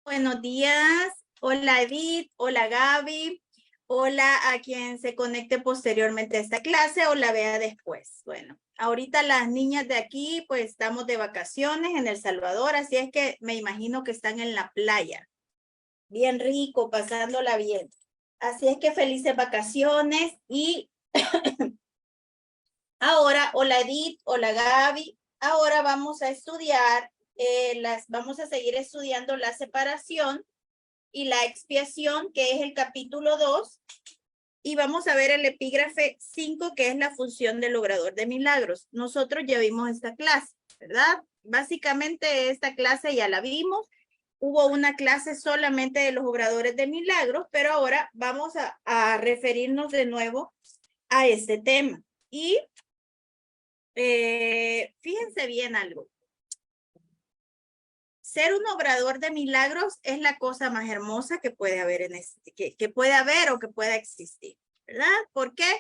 Buenos días. Hola Edith, hola Gaby, hola a quien se conecte posteriormente a esta clase o la vea después. Bueno, ahorita las niñas de aquí pues estamos de vacaciones en El Salvador, así es que me imagino que están en la playa. Bien rico, pasándola bien. Así es que felices vacaciones y ahora, hola Edith, hola Gaby, ahora vamos a estudiar, vamos a seguir estudiando la separación y la expiación, que es el capítulo 2, y vamos a ver el epígrafe 5, que es la función del obrador de milagros. Nosotros ya vimos esta clase, ¿verdad? Básicamente esta clase ya la vimos. Hubo una clase solamente de los obradores de milagros, pero ahora vamos a referirnos de nuevo a este tema. Y fíjense bien algo. Ser un obrador de milagros es la cosa más hermosa que puede haber que puede haber o que pueda existir, ¿verdad? ¿Por qué?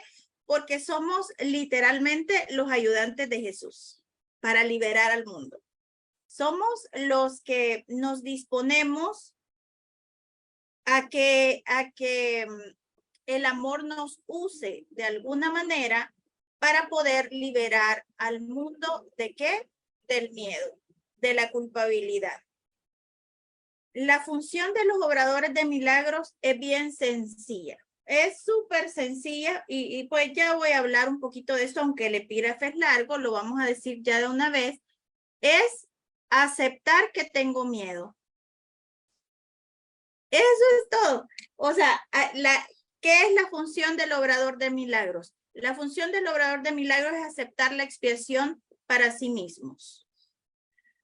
Porque somos literalmente los ayudantes de Jesús para liberar al mundo. Somos los que nos disponemos a que el amor nos use de alguna manera para poder liberar al mundo ¿de qué? Del miedo, de la culpabilidad. La función de los obradores de milagros es bien sencilla. Es súper sencilla y pues ya voy a hablar un poquito de esto, aunque el epígrafe es largo, lo vamos a decir ya de una vez. Es aceptar que tengo miedo. Eso es todo. O sea, ¿qué es la función del obrador de milagros? La función del obrador de milagros es aceptar la expiación para sí mismos.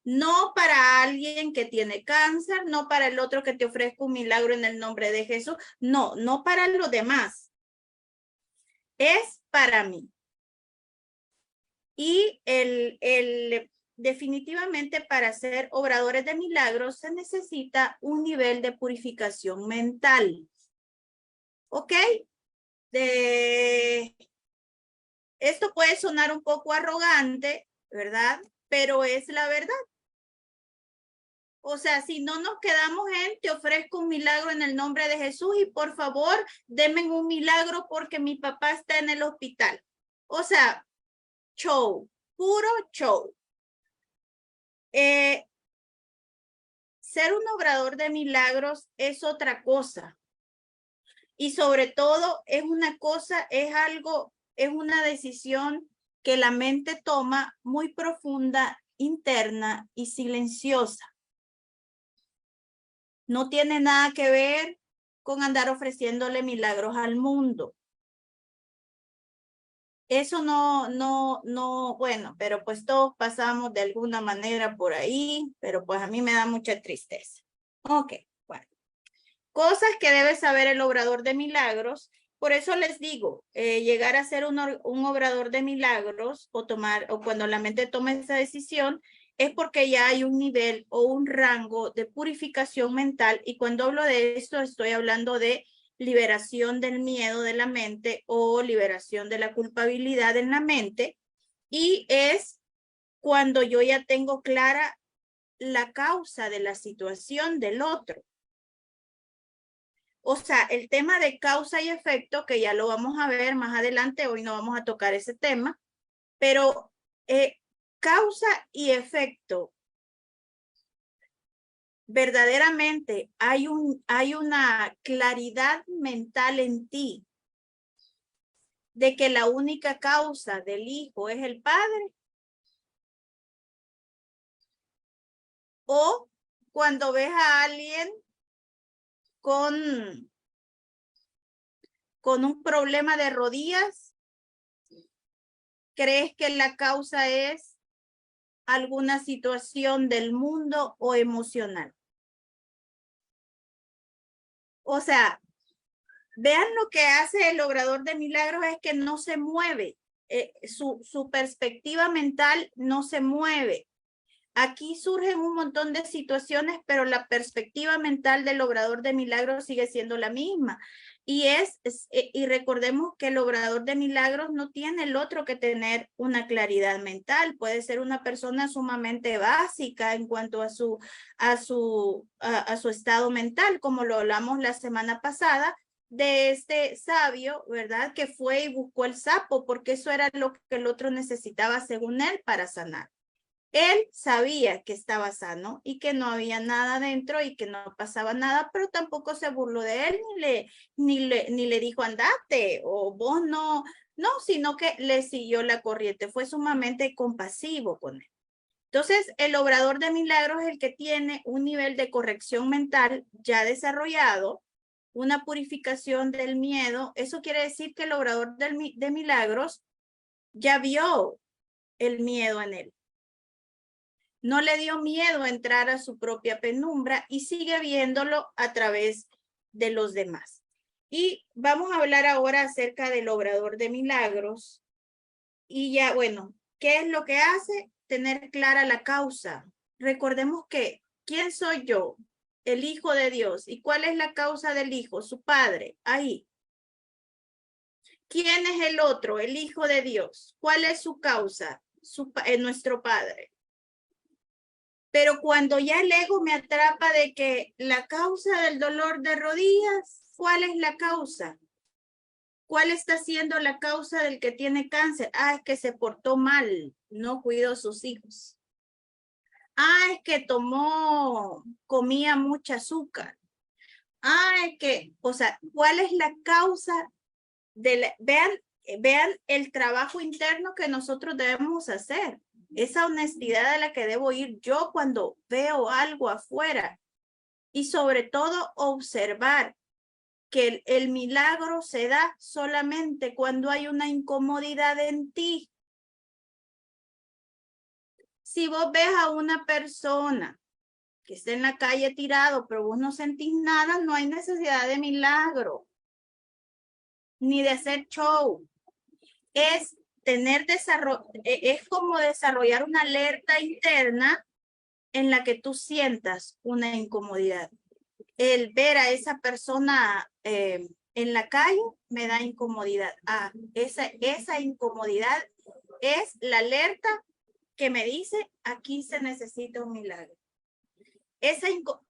No para alguien que tiene cáncer, no para el otro que te ofrezca un milagro en el nombre de Jesús. No, no para los demás. Es para mí. Y definitivamente para ser obradores de milagros se necesita un nivel de purificación mental. ¿Ok? Esto puede sonar un poco arrogante, ¿verdad? Pero es la verdad. O sea, si no nos quedamos en, te ofrezco un milagro en el nombre de Jesús y por favor, denme un milagro porque mi papá está en el hospital. O sea, show, puro show. Ser un obrador de milagros es otra cosa. Y sobre todo es una cosa, es algo, es una decisión que la mente toma muy profunda, interna y silenciosa. No tiene nada que ver con andar ofreciéndole milagros al mundo. Eso no, bueno, pero pues todos pasamos de alguna manera por ahí, pero pues a mí me da mucha tristeza. Ok, bueno. Cosas que debe saber el obrador de milagros. Por eso les digo, llegar a ser un obrador de milagros o cuando la mente toma esa decisión, es porque ya hay un nivel o un rango de purificación mental. Y cuando hablo de esto, estoy hablando de liberación del miedo de la mente o liberación de la culpabilidad en la mente. Y es cuando yo ya tengo clara la causa de la situación del otro. O sea, el tema de causa y efecto, que ya lo vamos a ver más adelante, hoy no vamos a tocar ese tema, pero causa y efecto, verdaderamente hay una claridad mental en ti de que la única causa del hijo es el padre. O cuando ves a alguien con un problema de rodillas, crees que la causa es alguna situación del mundo o emocional. O sea, vean lo que hace el obrador de milagros es que no se mueve. Su perspectiva mental no se mueve. Aquí surgen un montón de situaciones, pero la perspectiva mental del obrador de milagros sigue siendo la misma. Y recordemos que el obrador de milagros no tiene el otro que tener una claridad mental. Puede ser una persona sumamente básica en cuanto a su estado mental, como lo hablamos la semana pasada de este sabio, ¿verdad? Que fue y buscó el sapo porque eso era lo que el otro necesitaba según él para sanar. Él sabía que estaba sano y que no había nada dentro y que no pasaba nada, pero tampoco se burló de él ni le dijo andate o vos no, sino que le siguió la corriente. Fue sumamente compasivo con él. Entonces, el obrador de milagros es el que tiene un nivel de corrección mental ya desarrollado, una purificación del miedo. Eso quiere decir que el obrador de milagros ya vio el miedo en él. No le dio miedo entrar a su propia penumbra y sigue viéndolo a través de los demás. Y vamos a hablar ahora acerca del obrador de milagros. Y ya, bueno, ¿qué es lo que hace? Tener clara la causa. Recordemos que, ¿quién soy yo? El Hijo de Dios. ¿Y cuál es la causa del Hijo? Su Padre. Ahí. ¿Quién es el otro? El Hijo de Dios. ¿Cuál es su causa? Nuestro Padre. Pero cuando ya el ego me atrapa de que la causa del dolor de rodillas, ¿cuál es la causa? ¿Cuál está siendo la causa del que tiene cáncer? Ah, es que se portó mal, no cuidó a sus hijos. Ah, es que comía mucha azúcar. Ah, es que, o sea, ¿cuál es la causa vean el trabajo interno que nosotros debemos hacer? Esa honestidad a la que debo ir yo cuando veo algo afuera y sobre todo observar que el milagro se da solamente cuando hay una incomodidad en ti. Si vos ves a una persona que está en la calle tirado, pero vos no sentís nada, no hay necesidad de milagro, ni de hacer show. Es como desarrollar una alerta interna en la que tú sientas una incomodidad. El ver a esa persona en la calle me da incomodidad. Ah, esa incomodidad es la alerta que me dice aquí se necesita un milagro.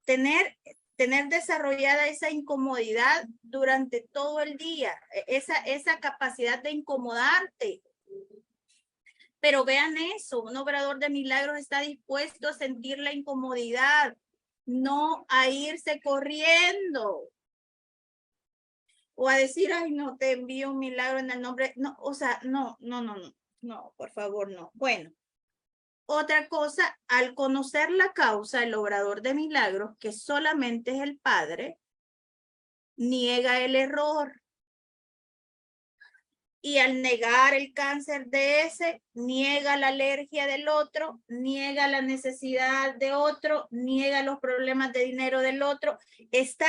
Tener desarrollada esa incomodidad durante todo el día, esa capacidad de incomodarte. Pero vean eso, un obrador de milagros está dispuesto a sentir la incomodidad, no a irse corriendo o a decir, ay, no, te envío un milagro en el nombre. No, o sea, no, por favor, no. Bueno, otra cosa, al conocer la causa, el obrador de milagros, que solamente es el Padre, niega el error. Y al negar el cáncer de ese, niega la alergia del otro, niega la necesidad de otro, niega los problemas de dinero del otro, está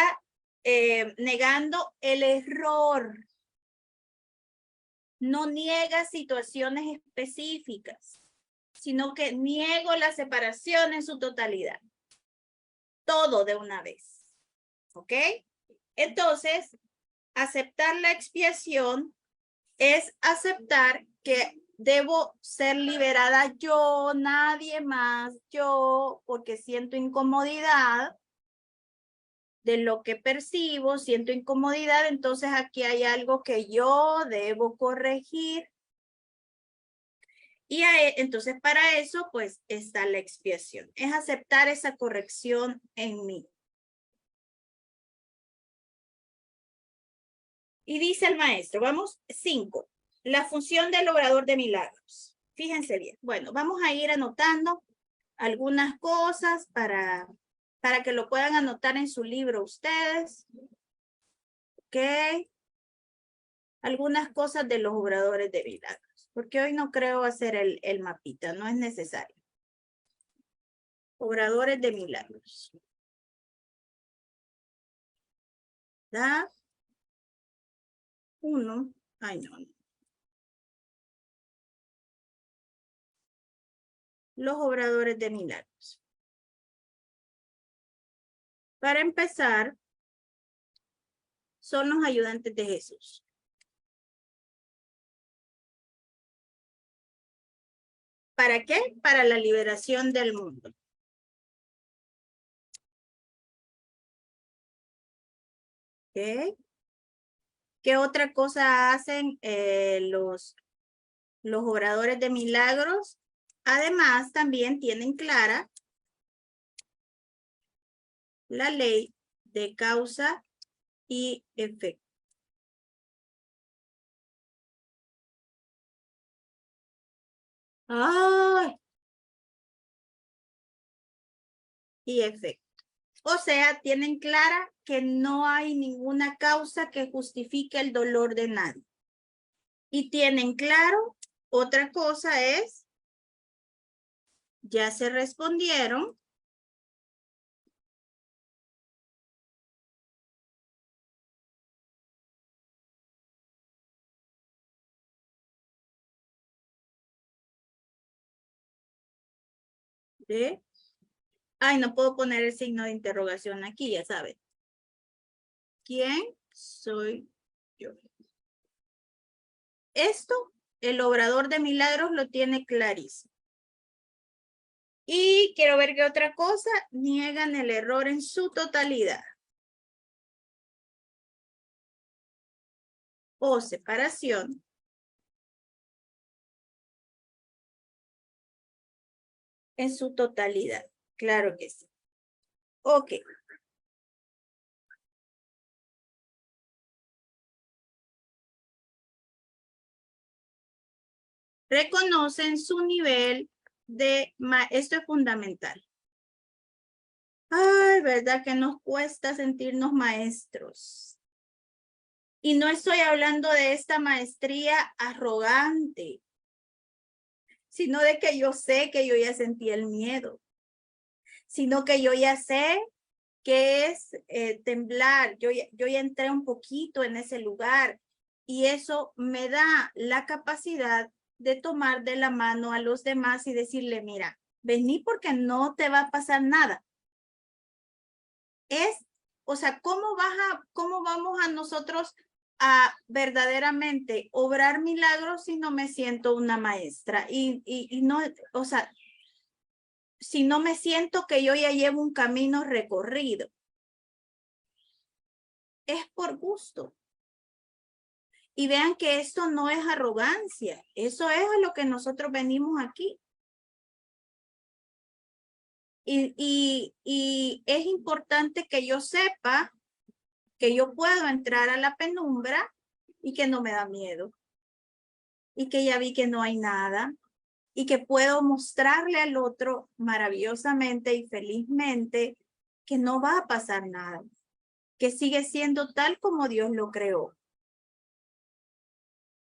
negando el error. No niega situaciones específicas, sino que niego la separación en su totalidad. Todo de una vez. ¿Ok? Entonces, aceptar la expiación es aceptar que debo ser liberada yo, nadie más, yo, porque siento incomodidad de lo que percibo, siento incomodidad, entonces aquí hay algo que yo debo corregir. Y entonces para eso, pues, está la expiación. Es aceptar esa corrección en mí. Y dice el maestro, vamos, 5. La función del obrador de milagros. Fíjense bien. Bueno, vamos a ir anotando algunas cosas para que lo puedan anotar en su libro ustedes. Ok. Algunas cosas de los obradores de milagros. Porque hoy no creo hacer el mapita, no es necesario. Obradores de milagros. ¿Da? 1. Ay, no. Los obradores de milagros. Para empezar, son los ayudantes de Jesús? ¿Para qué? Para la liberación del mundo. ¿Ok? ¿Qué otra cosa hacen los obradores de milagros? Además, también tienen clara la ley de causa y efecto. ¡Ay! Y efecto. O sea, tienen clara que no hay ninguna causa que justifique el dolor de nadie. Y tienen claro, otra cosa es, ya se respondieron. De, ay, no puedo poner el signo de interrogación aquí, ya saben. ¿Quién soy yo? Esto, el obrador de milagros lo tiene clarísimo. Y quiero ver qué otra cosa, niegan el error en su totalidad. O separación. En su totalidad. Claro que sí. Ok. Reconocen su nivel de... Esto es fundamental. Ay, ¿verdad que nos cuesta sentirnos maestros? Y no estoy hablando de esta maestría arrogante, sino de que yo sé que yo ya sentí el miedo, sino que yo ya sé que es temblar. Yo ya entré un poquito en ese lugar y eso me da la capacidad de tomar de la mano a los demás y decirle, mira, vení porque no te va a pasar nada. O sea, ¿cómo vamos a nosotros a verdaderamente obrar milagros si no me siento una maestra? Y no, o sea, si no me siento que yo ya llevo un camino recorrido. Es por gusto. Y vean que esto no es arrogancia, eso es a lo que nosotros venimos aquí. Y es importante que yo sepa que yo puedo entrar a la penumbra y que no me da miedo. Y que ya vi que no hay nada. Y que puedo mostrarle al otro maravillosamente y felizmente que no va a pasar nada. Que sigue siendo tal como Dios lo creó.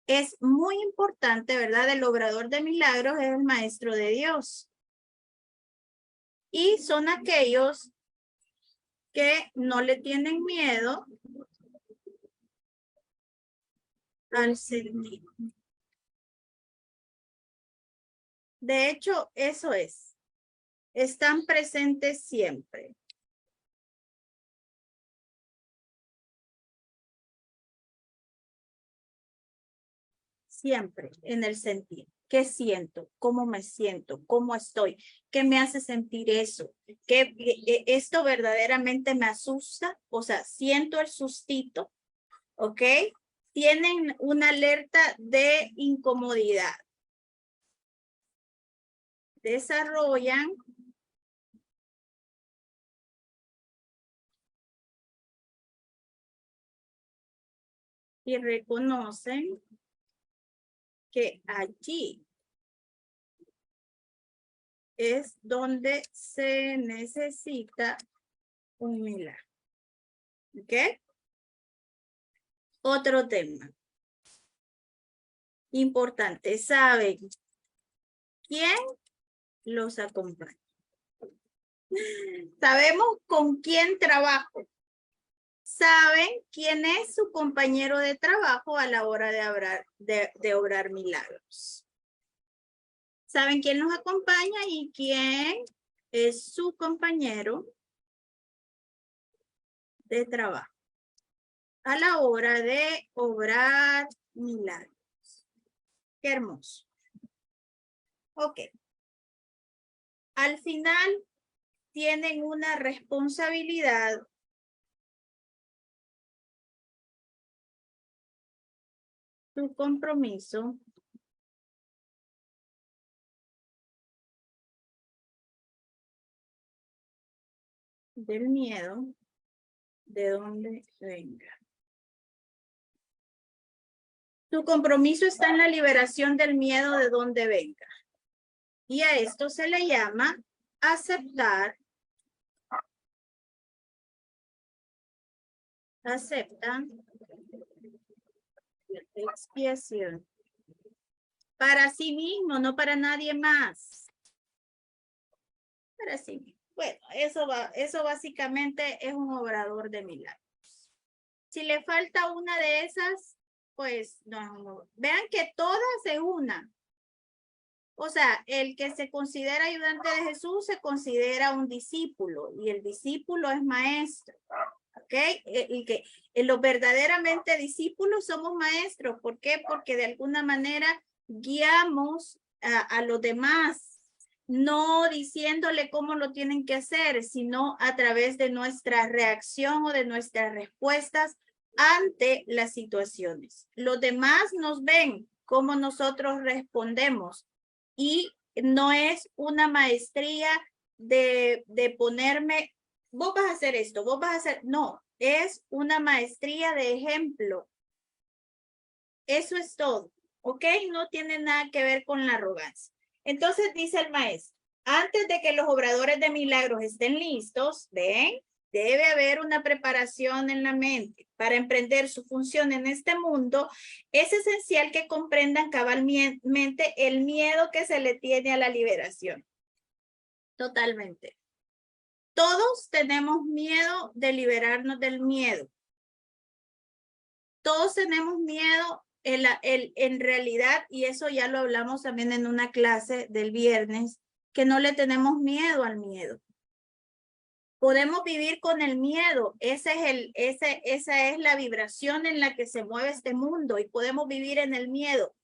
Es muy importante, ¿verdad? El obrador de milagros es el maestro de Dios. Y son aquellos que no le tienen miedo al sentir. De hecho, eso es. Están presentes siempre. Siempre en el sentir. ¿Qué siento? ¿Cómo me siento? ¿Cómo estoy? ¿Qué me hace sentir eso? ¿Qué esto verdaderamente me asusta? O sea, siento el sustito, ¿ok? Tienen una alerta de incomodidad. Desarrollan y reconocen que allí es donde se necesita un milagro. ¿Ok? Otro tema importante. ¿Saben quién los acompaña? Sabemos con quién trabajo. Saben quién es su compañero de trabajo a la hora de obrar milagros. Saben quién los acompaña y quién es su compañero de trabajo. a la hora de obrar milagros. Qué hermoso. Ok. Al final tienen una responsabilidad su compromiso del miedo de donde venga. Tu compromiso está en la liberación del miedo de donde venga. Y a esto se le llama aceptar. Aceptan expiación. Para sí mismo, no para nadie más. Para sí mismo. Bueno, eso básicamente es un obrador de milagros. Si le falta una de esas, pues no. Vean que todas se unan. O sea, el que se considera ayudante de Jesús se considera un discípulo y el discípulo es maestro. ¿Ok? Los verdaderamente discípulos somos maestros. ¿Por qué? Porque de alguna manera guiamos a los demás, no diciéndole cómo lo tienen que hacer, sino a través de nuestra reacción o de nuestras respuestas ante las situaciones. Los demás nos ven cómo nosotros respondemos y no es una maestría de ponerme, vos vas a hacer esto, vos vas a hacer, no, es una maestría de ejemplo. Eso es todo, ¿ok? No tiene nada que ver con la arrogancia. Entonces dice el maestro, antes de que los obradores de milagros estén listos, ¿ven? Debe haber una preparación en la mente para emprender su función en este mundo. Es esencial que comprendan cabalmente el miedo que se le tiene a la liberación. Totalmente. Todos tenemos miedo de liberarnos del miedo. Todos tenemos miedo en realidad, y eso ya lo hablamos también en una clase del viernes, que no le tenemos miedo al miedo. Podemos vivir con el miedo. Esa es la vibración en la que se mueve este mundo y podemos vivir en el miedo.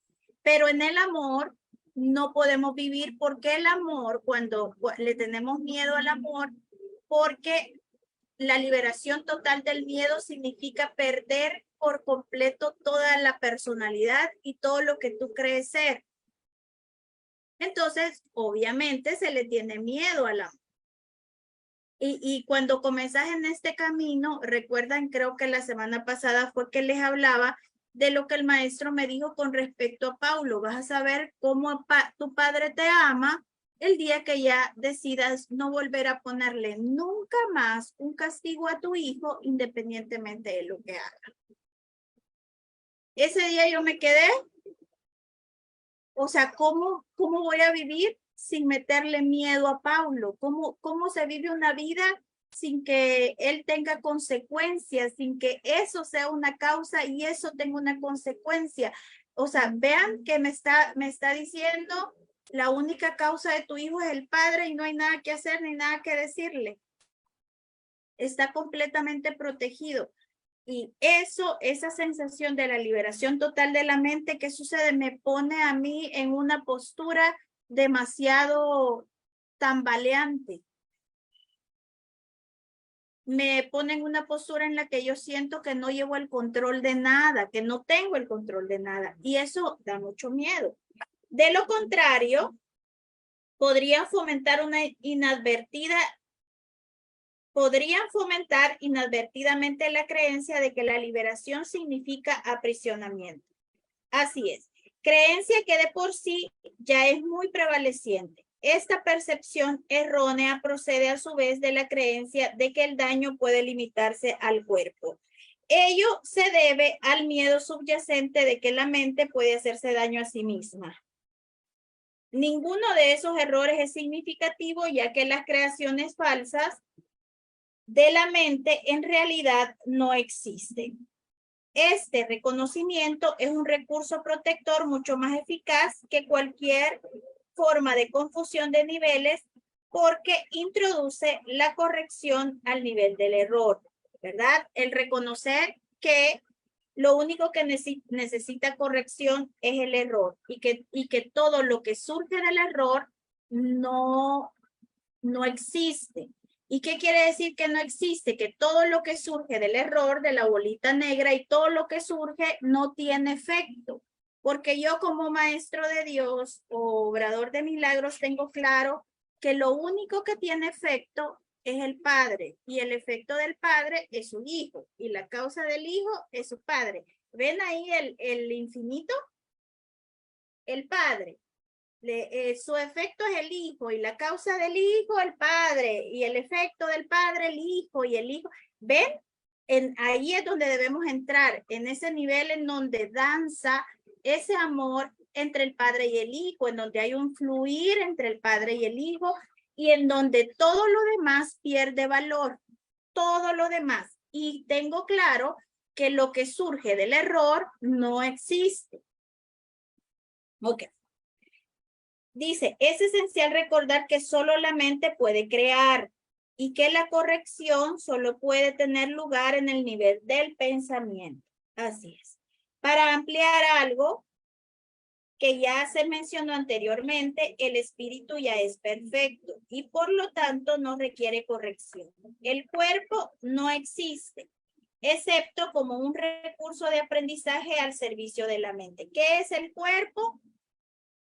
Pero en el amor no podemos vivir porque el amor, cuando le tenemos miedo al amor, porque la liberación total del miedo significa perder por completo toda la personalidad y todo lo que tú crees ser. Entonces, obviamente se le tiene miedo al amor. Y cuando comenzas en este camino, recuerdan, creo que la semana pasada fue que les hablaba de lo que el maestro me dijo con respecto a Paulo. Vas a saber cómo tu padre te ama el día que ya decidas no volver a ponerle nunca más un castigo a tu hijo, independientemente de lo que haga. Ese día yo me quedé, o sea, ¿cómo voy a vivir sin meterle miedo a Paulo? ¿Cómo se vive una vida sin que él tenga consecuencias, sin que eso sea una causa y eso tenga una consecuencia? O sea, vean que me está diciendo la única causa de tu hijo es el padre y no hay nada que hacer ni nada que decirle. Está completamente protegido. Y esa sensación de la liberación total de la mente, ¿qué sucede? Me pone a mí en una postura demasiado tambaleante. Me pone en una postura en la que yo siento que no llevo el control de nada, que no tengo el control de nada. Y eso da mucho miedo. De lo contrario, podrían fomentar inadvertidamente la creencia de que la liberación significa aprisionamiento. Así es. Creencia que de por sí ya es muy prevaleciente. Esta percepción errónea procede a su vez de la creencia de que el daño puede limitarse al cuerpo. Ello se debe al miedo subyacente de que la mente puede hacerse daño a sí misma. Ninguno de esos errores es significativo, ya que las creaciones falsas de la mente en realidad no existen. Este reconocimiento es un recurso protector mucho más eficaz que cualquier forma de confusión de niveles porque introduce la corrección al nivel del error, ¿verdad? El reconocer que lo único que necesita corrección es el error y que todo lo que surge del error no existe. ¿Y qué quiere decir que no existe? Que todo lo que surge del error de la bolita negra y todo lo que surge no tiene efecto. Porque yo como maestro de Dios o obrador de milagros tengo claro que lo único que tiene efecto es el Padre y el efecto del Padre es su Hijo y la causa del Hijo es su Padre. ¿Ven ahí el infinito? El Padre. Su efecto es el Hijo y la causa del Hijo el Padre y el efecto del Padre el Hijo y el Hijo. ¿Ven? Ahí es donde debemos entrar, en ese nivel en donde danza ese amor entre el Padre y el Hijo, en donde hay un fluir entre el Padre y el Hijo y en donde todo lo demás pierde valor, todo lo demás. Y tengo claro que lo que surge del error no existe. Ok. Dice, es esencial recordar que solo la mente puede crear y que la corrección solo puede tener lugar en el nivel del pensamiento. Así es. Para ampliar algo que ya se mencionó anteriormente, el espíritu ya es perfecto y por lo tanto no requiere corrección. El cuerpo no existe, excepto como un recurso de aprendizaje al servicio de la mente. ¿Qué es el cuerpo?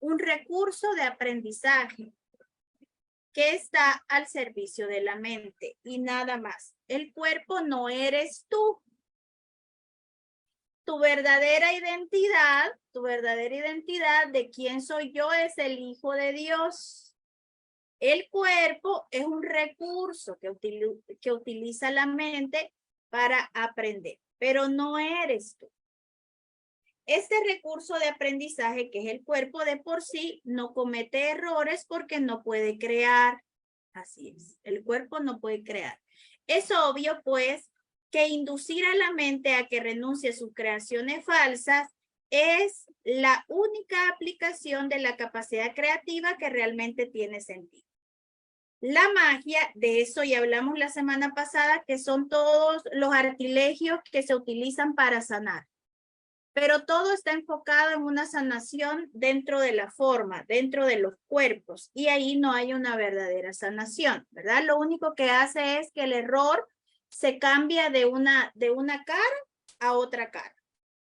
Un recurso de aprendizaje que está al servicio de la mente y nada más. El cuerpo no eres tú. Tu verdadera identidad de quién soy yo es el Hijo de Dios. El cuerpo es un recurso que utiliza la mente para aprender, pero no eres tú. Este recurso de aprendizaje, que es el cuerpo de por sí, no comete errores porque no puede crear. Así es, el cuerpo no puede crear. Es obvio, pues, que inducir a la mente a que renuncie a sus creaciones falsas es la única aplicación de la capacidad creativa que realmente tiene sentido. La magia, de eso ya hablamos la semana pasada, que son todos los artilegios que se utilizan para sanar. Pero todo está enfocado en una sanación dentro de la forma, dentro de los cuerpos, y ahí no hay una verdadera sanación, ¿verdad? Lo único que hace es que el error se cambia de una cara a otra cara,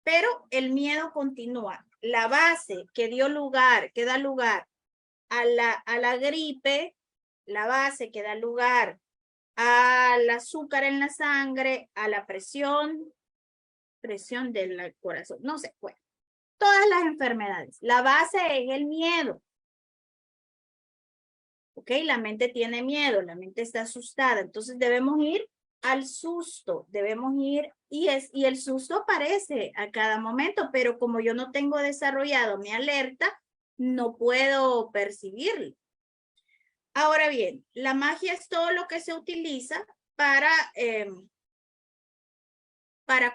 pero el miedo continúa. La base que dio lugar, que da lugar a la gripe, la base que da lugar al azúcar en la sangre, a la presión del corazón, no sé, bueno, todas las enfermedades. La base es el miedo. ¿Ok? La mente tiene miedo, la mente está asustada, entonces debemos ir al susto, debemos ir, y el susto aparece a cada momento, pero como yo no tengo desarrollado mi alerta, no puedo percibirlo. Ahora bien, la magia es todo lo que se utiliza para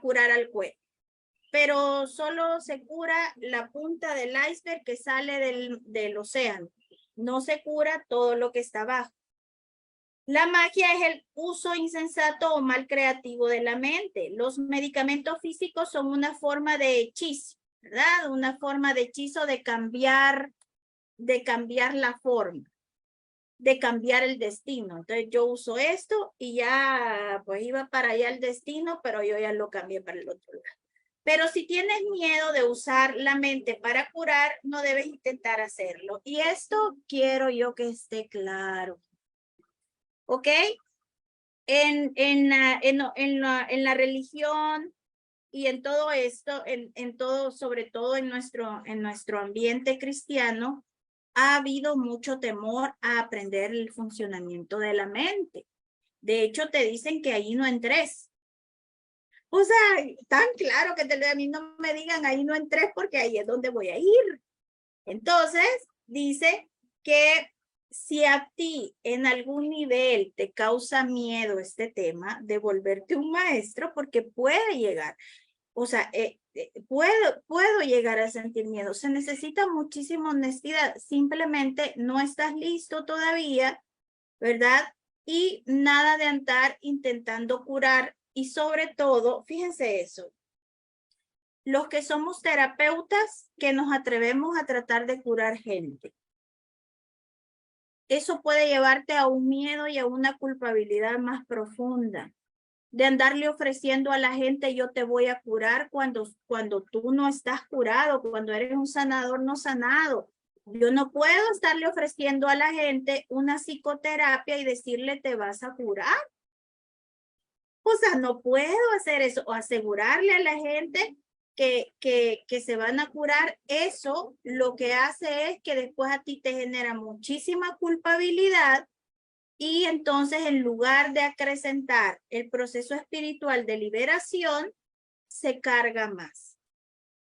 curar al cuerpo. Pero solo se cura la punta del iceberg que sale del océano. No se cura todo lo que está abajo. La magia es el uso insensato o mal creativo de la mente. Los medicamentos físicos son una forma de hechizo, ¿verdad? Una forma de hechizo de cambiar la forma, de cambiar el destino. Entonces yo uso esto y ya pues iba para allá el destino, pero yo ya lo cambié para el otro lado. Pero si tienes miedo de usar la mente para curar, no debes intentar hacerlo. Y esto quiero yo que esté claro. ¿Ok? En la religión y en todo esto, en todo, sobre todo en nuestro ambiente cristiano, ha habido mucho temor a aprender el funcionamiento de la mente. De hecho, te dicen que ahí no entres. O sea, tan claro que a mí no me digan ahí no entres porque ahí es donde voy a ir. Entonces, dice que si a ti en algún nivel te causa miedo este tema, de volverte un maestro porque puede llegar. O sea, puedo llegar a sentir miedo. Se necesita muchísima honestidad. Simplemente no estás listo todavía, ¿verdad? Y nada de andar intentando curar y sobre todo, fíjense eso, los que somos terapeutas que nos atrevemos a tratar de curar gente. Eso puede llevarte a un miedo y a una culpabilidad más profunda, de andarle ofreciendo a la gente yo te voy a curar cuando tú no estás curado, cuando eres un sanador no sanado. Yo no puedo estarle ofreciendo a la gente una psicoterapia y decirle te vas a curar. O sea, no puedo hacer eso o asegurarle a la gente que se van a curar. Eso lo que hace es que después a ti te genera muchísima culpabilidad y entonces en lugar de acrecentar el proceso espiritual de liberación, se carga más.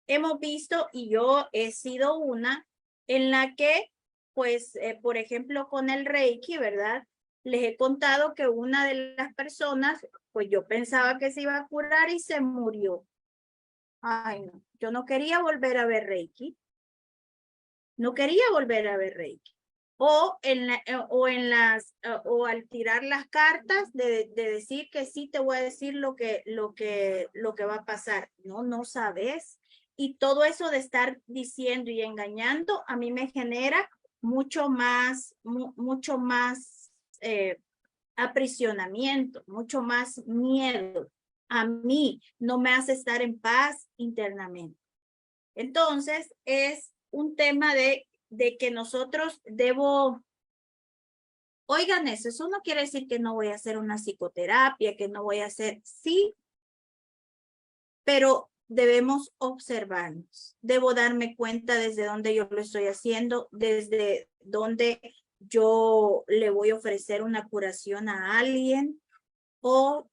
Hemos visto, y yo he sido una, en la que, pues, por ejemplo, con el Reiki, ¿verdad? Les he contado que una de las personas, pues yo pensaba que se iba a curar y se murió. Ay, no, yo no quería volver a ver Reiki. No quería volver a ver Reiki. O al tirar las cartas de decir que sí te voy a decir lo que va a pasar. No, no sabes. Y todo eso de estar diciendo y engañando a mí me genera mucho más aprisionamiento, mucho más miedo. A mí no me hace estar en paz internamente. Entonces, es un tema de que nosotros oigan eso no quiere decir que no voy a hacer una psicoterapia, que no voy a hacer, sí, pero debemos observarnos. Debo darme cuenta desde dónde yo lo estoy haciendo, desde dónde yo le voy a ofrecer una curación a alguien, o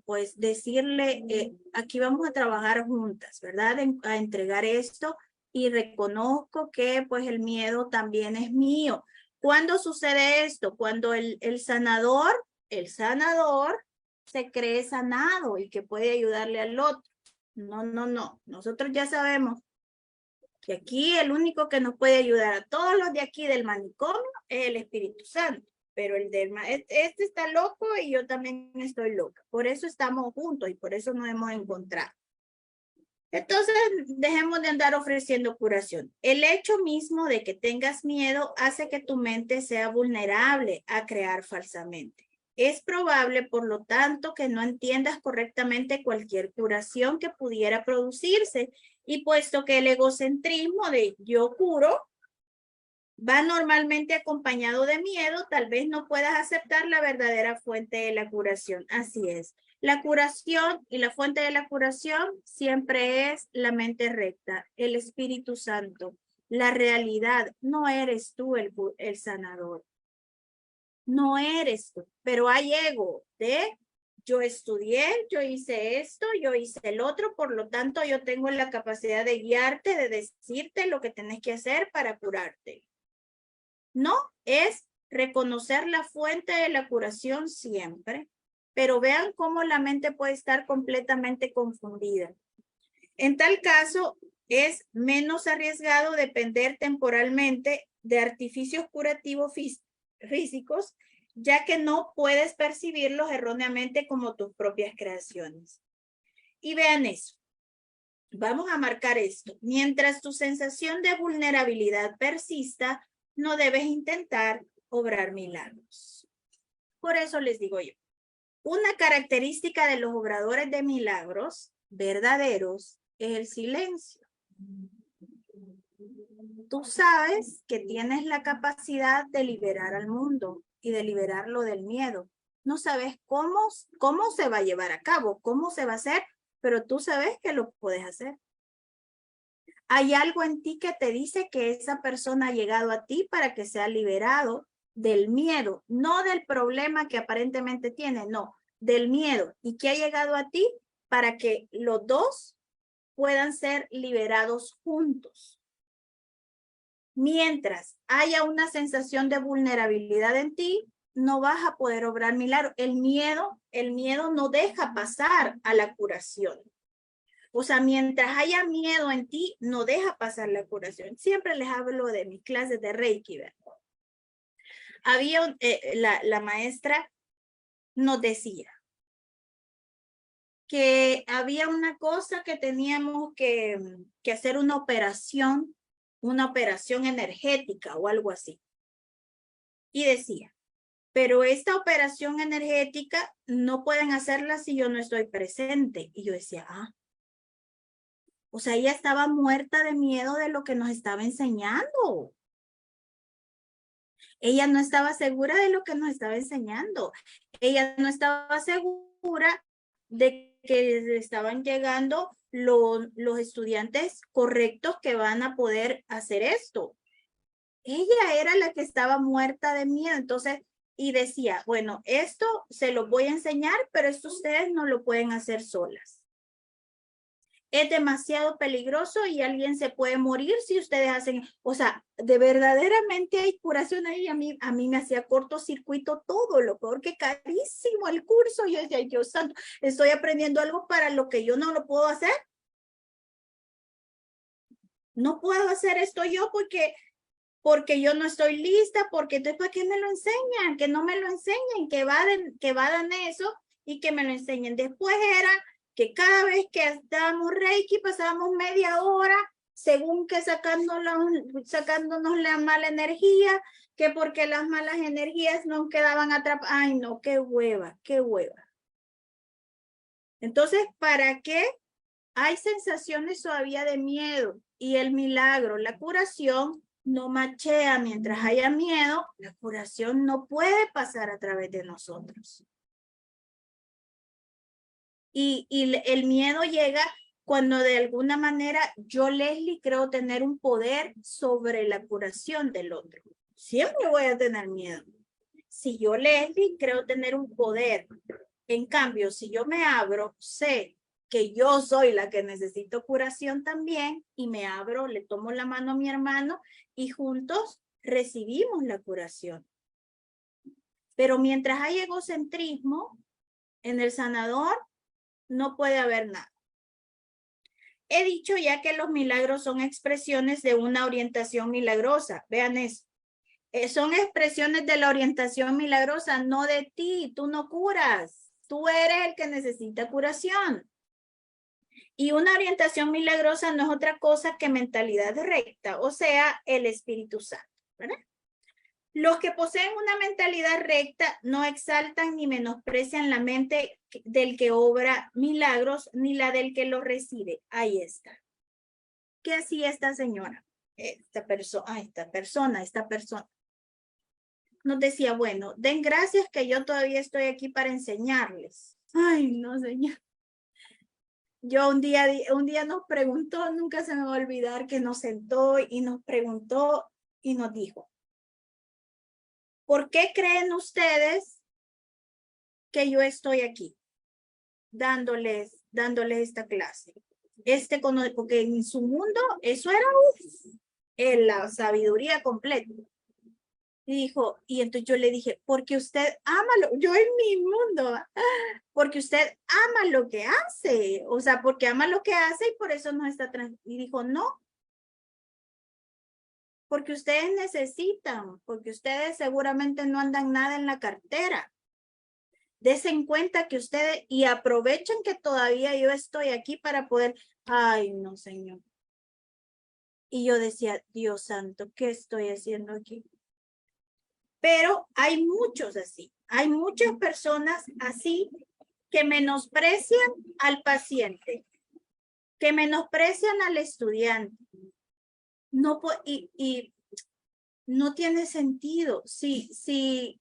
pues decirle, aquí vamos a trabajar juntas, ¿verdad? A entregar esto y reconozco que pues el miedo también es mío. ¿Cuándo sucede esto? Cuando el sanador se cree sanado y que puede ayudarle al otro. No, no, no. Nosotros ya sabemos que aquí el único que nos puede ayudar a todos los de aquí del manicomio es el Espíritu Santo. Pero este está loco y yo también estoy loca. Por eso estamos juntos y por eso nos hemos encontrado. Entonces, dejemos de andar ofreciendo curación. El hecho mismo de que tengas miedo hace que tu mente sea vulnerable a crear falsamente. Es probable, por lo tanto, que no entiendas correctamente cualquier curación que pudiera producirse. Y puesto que el egocentrismo de yo curo va normalmente acompañado de miedo, tal vez no puedas aceptar la verdadera fuente de la curación. Así es. La curación y la fuente de la curación siempre es la mente recta, el Espíritu Santo. La realidad, no eres tú el sanador. No eres tú, pero hay ego de yo estudié, yo hice esto, yo hice el otro, por lo tanto yo tengo la capacidad de guiarte, de decirte lo que tenés que hacer para curarte. No, es reconocer la fuente de la curación siempre, pero vean cómo la mente puede estar completamente confundida. En tal caso, es menos arriesgado depender temporalmente de artificios curativos físicos, ya que no puedes percibirlos erróneamente como tus propias creaciones. Y vean eso. Vamos a marcar esto. Mientras tu sensación de vulnerabilidad persista, no debes intentar obrar milagros. Por eso les digo yo, una característica de los obradores de milagros verdaderos es el silencio. Tú sabes que tienes la capacidad de liberar al mundo y de liberarlo del miedo. No sabes cómo se va a llevar a cabo, cómo se va a hacer, pero tú sabes que lo puedes hacer. Hay algo en ti que te dice que esa persona ha llegado a ti para que sea liberado del miedo, no del problema que aparentemente tiene, no, del miedo, y que ha llegado a ti para que los dos puedan ser liberados juntos. Mientras haya una sensación de vulnerabilidad en ti, no vas a poder obrar milagros. El miedo no deja pasar a la curación. O sea, mientras haya miedo en ti, no deja pasar la curación. Siempre les hablo de mis clases de Reiki, ¿verdad? Había la maestra nos decía, que había una cosa que teníamos que hacer una operación energética o algo así. Y decía, pero esta operación energética no pueden hacerla si yo no estoy presente. Y yo decía, o sea, ella estaba muerta de miedo de lo que nos estaba enseñando. Ella no estaba segura de lo que nos estaba enseñando. Ella no estaba segura de que estaban llegando los estudiantes correctos que van a poder hacer esto. Ella era la que estaba muerta de miedo. Entonces, y decía, bueno, esto se lo voy a enseñar, pero esto ustedes no lo pueden hacer solas. Es demasiado peligroso y alguien se puede morir si ustedes hacen, o sea, de verdaderamente hay curación ahí. A mí me hacía cortocircuito todo, lo peor que carísimo el curso. Yo decía, Dios santo, estoy aprendiendo algo para lo que yo no lo puedo hacer. No puedo hacer esto yo porque yo no estoy lista, porque entonces ¿para qué me lo enseñan? Que no me lo enseñen, que vadan eso y que me lo enseñen. Después era que cada vez que dábamos Reiki pasábamos media hora, según que sacándonos la mala energía, que porque las malas energías no quedaban atrapadas. Ay, no, qué hueva, qué hueva. Entonces, ¿para qué? Hay sensaciones todavía de miedo y el milagro, la curación, no machea. Mientras haya miedo, la curación no puede pasar a través de nosotros. Y el miedo llega cuando de alguna manera yo, Leslie, creo tener un poder sobre la curación del otro. Siempre voy a tener miedo. Si yo, Leslie, creo tener un poder. En cambio, si yo me abro, sé que yo soy la que necesito curación también y me abro, le tomo la mano a mi hermano y juntos recibimos la curación. Pero mientras hay egocentrismo en el sanador, no puede haber nada. He dicho ya que los milagros son expresiones de una orientación milagrosa. Vean eso. Son expresiones de la orientación milagrosa, no de ti. Tú no curas. Tú eres el que necesita curación. Y una orientación milagrosa no es otra cosa que mentalidad recta, o sea, el Espíritu Santo, ¿verdad? Los que poseen una mentalidad recta no exaltan ni menosprecian la mente del que obra milagros, ni la del que los recibe. Ahí está. ¿Qué hacía esta señora? Esta persona. Nos decía, bueno, den gracias que yo todavía estoy aquí para enseñarles. Ay, no, señor. Yo un día nos preguntó, nunca se me va a olvidar, que nos sentó y nos preguntó y nos dijo, ¿por qué creen ustedes que yo estoy aquí dándoles esta clase? Porque en su mundo eso era la sabiduría completa. Y dijo, y entonces yo le dije, porque usted ama yo en mi mundo, porque usted ama lo que hace, o sea, porque ama lo que hace y por eso no está y dijo, no, porque ustedes necesitan, porque ustedes seguramente no andan nada en la cartera. Dese en cuenta que ustedes, y aprovechen que todavía yo estoy aquí para poder, ay no, señor. Y yo decía, Dios santo, ¿qué estoy haciendo aquí? Pero hay muchos así, hay muchas personas así que menosprecian al paciente, que menosprecian al estudiante. No, y no tiene sentido. Sí,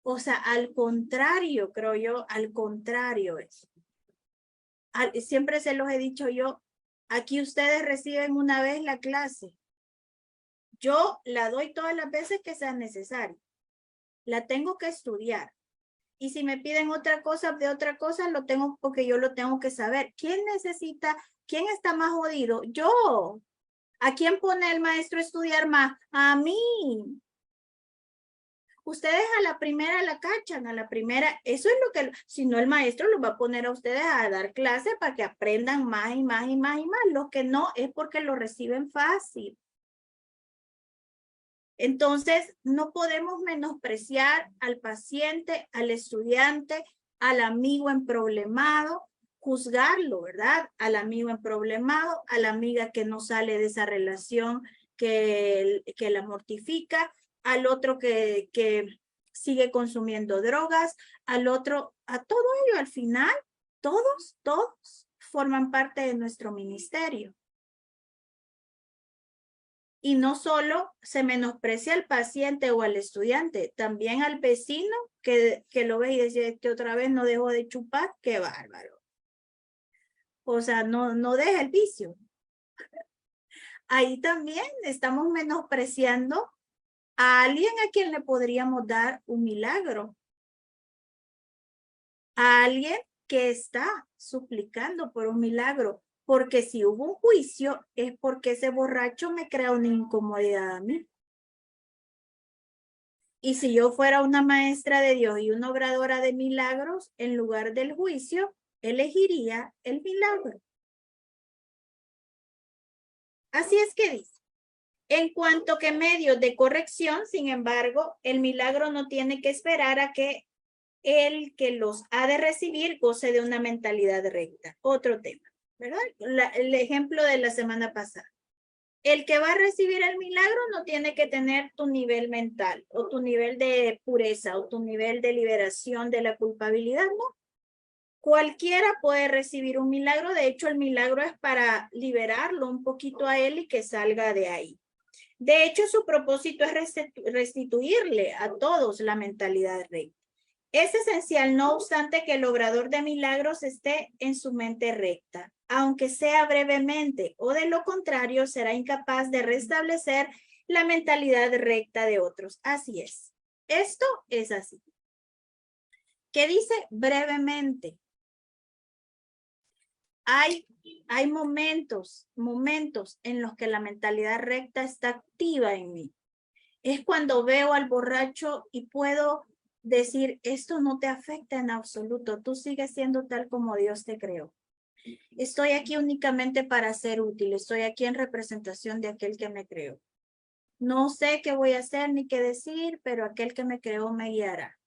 o sea, al contrario, creo yo, al contrario es. Siempre se los he dicho yo, aquí ustedes reciben una vez la clase. Yo la doy todas las veces que sea necesario. La tengo que estudiar. Y si me piden otra cosa, de otra cosa, lo tengo porque yo lo tengo que saber. ¿Quién necesita? ¿Quién está más jodido? Yo. ¿A quién pone el maestro a estudiar más? A mí. Ustedes a la primera la cachan, a la primera. Eso es lo que, si no el maestro los va a poner a ustedes a dar clases para que aprendan más y más y más y más. Lo que no es porque lo reciben fácil. Entonces, no podemos menospreciar al paciente, al estudiante, al amigo emproblemado, juzgarlo, ¿verdad? Al amigo emproblemado, a la amiga que no sale de esa relación que la mortifica, al otro que sigue consumiendo drogas, al otro, a todo ello, al final, todos forman parte de nuestro ministerio. Y no solo se menosprecia al paciente o al estudiante, también al vecino que lo ve y dice que otra vez no dejó de chupar, qué bárbaro. O sea, no deja el vicio. Ahí también estamos menospreciando a alguien a quien le podríamos dar un milagro. A alguien que está suplicando por un milagro. Porque si hubo un juicio es porque ese borracho me crea una incomodidad a mí. Y si yo fuera una maestra de Dios y una obradora de milagros, en lugar del juicio, elegiría el milagro. Así es que dice. En cuanto que medios de corrección, sin embargo, el milagro no tiene que esperar a que el que los ha de recibir goce de una mentalidad recta. Otro tema, ¿verdad? El ejemplo de la semana pasada. El que va a recibir el milagro no tiene que tener tu nivel mental o tu nivel de pureza o tu nivel de liberación de la culpabilidad, no. Cualquiera puede recibir un milagro. De hecho, el milagro es para liberarlo un poquito a él y que salga de ahí. De hecho, su propósito es restituirle a todos la mentalidad recta. Es esencial, no obstante, que el obrador de milagros esté en su mente recta, aunque sea brevemente, o de lo contrario será incapaz de restablecer la mentalidad recta de otros. Así es. Esto es así. ¿Qué dice brevemente? Hay momentos en los que la mentalidad recta está activa en mí. Es cuando veo al borracho y puedo decir, esto no te afecta en absoluto, tú sigues siendo tal como Dios te creó. Estoy aquí únicamente para ser útil, estoy aquí en representación de aquel que me creó. No sé qué voy a hacer ni qué decir, pero aquel que me creó me guiará.